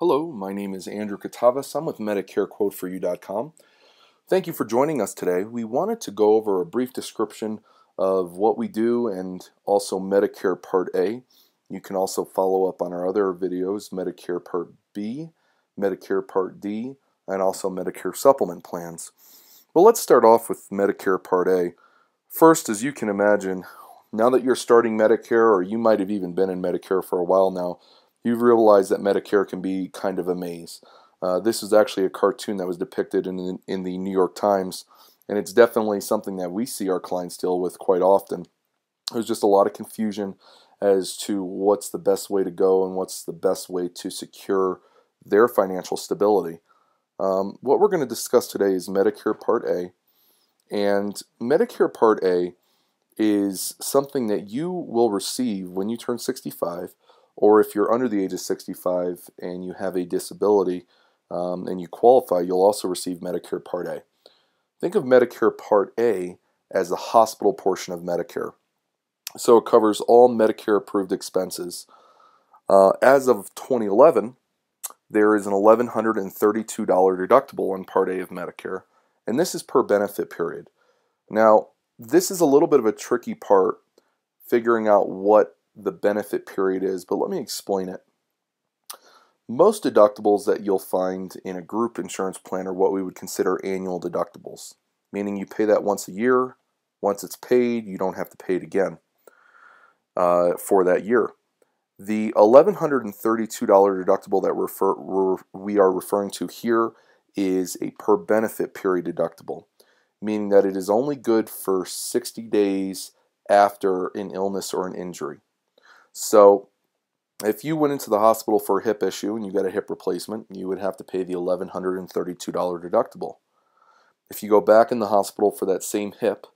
Hello, my name is Andrew Katavas. I'm with MedicareQuoteForYou.com. Thank you for joining us today. We wanted to go over a brief description of what we do and also Medicare Part A. You can also follow up on our other videos, Medicare Part B, Medicare Part D, and also Medicare Supplement plans. Well, let's start off with Medicare Part A. First, as you can imagine, now that you're starting Medicare, or you might have even been in Medicare for a while now, you've realized that Medicare can be kind of a maze. This is actually a cartoon that was depicted in the New York Times, and it's definitely something that we see our clients deal with quite often. There's just a lot of confusion as to what's the best way to go and what's the best way to secure their financial stability. What we're going to discuss today is Medicare Part A, and Medicare Part A is something that you will receive when you turn 65, or if you're under the age of 65 and you have a disability and you qualify, you'll also receive Medicare Part A. Think of Medicare Part A as the hospital portion of Medicare. So it covers all Medicare approved expenses. As of 2011, there is an $1,132 deductible on Part A of Medicare, and this is per benefit period. Now, this is a little bit of a tricky part, figuring out what the benefit period is, but let me explain it. Most deductibles that you'll find in a group insurance plan are what we would consider annual deductibles, meaning you pay that once a year. Once it's paid, you don't have to pay it again for that year. The $1,132 deductible that we are referring to here is a per benefit period deductible, meaning that it is only good for 60 days after an illness or an injury. So if you went into the hospital for a hip issue and you got a hip replacement, you would have to pay the $1,132 deductible. If you go back in the hospital for that same hip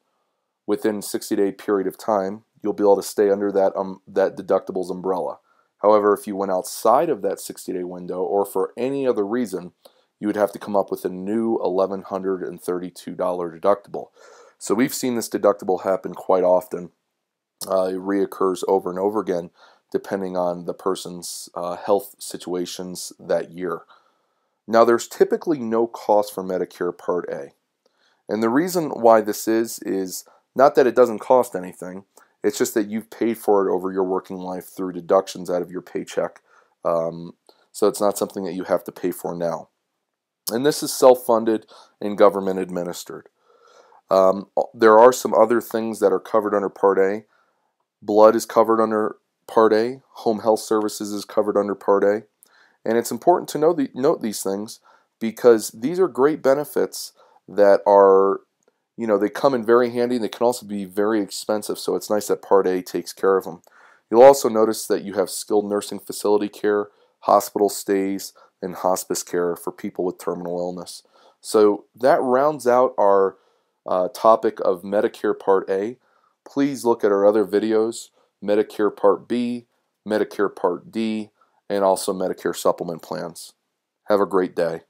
within a 60-day period of time, you'll be able to stay under that deductible's umbrella. However, if you went outside of that 60-day window or for any other reason, you would have to come up with a new $1,132 deductible. So we've seen this deductible happen quite often. It reoccurs over and over again depending on the person's health situations that year. Now, there's typically no cost for Medicare Part A. And the reason why this is not that it doesn't cost anything, it's just that you've paid for it over your working life through deductions out of your paycheck. So it's not something that you have to pay for now. And this is self-funded and government administered. There are some other things that are covered under Part A. Blood is covered under Part A. Home health services is covered under Part A. And it's important to note these things because these are great benefits that are, they come in very handy, and they can also be very expensive. So it's nice that Part A takes care of them. You'll also notice that you have skilled nursing facility care, hospital stays, and hospice care for people with terminal illness. So that rounds out our topic of Medicare Part A. Please look at our other videos, Medicare Part B, Medicare Part D, and also Medicare Supplement plans. Have a great day.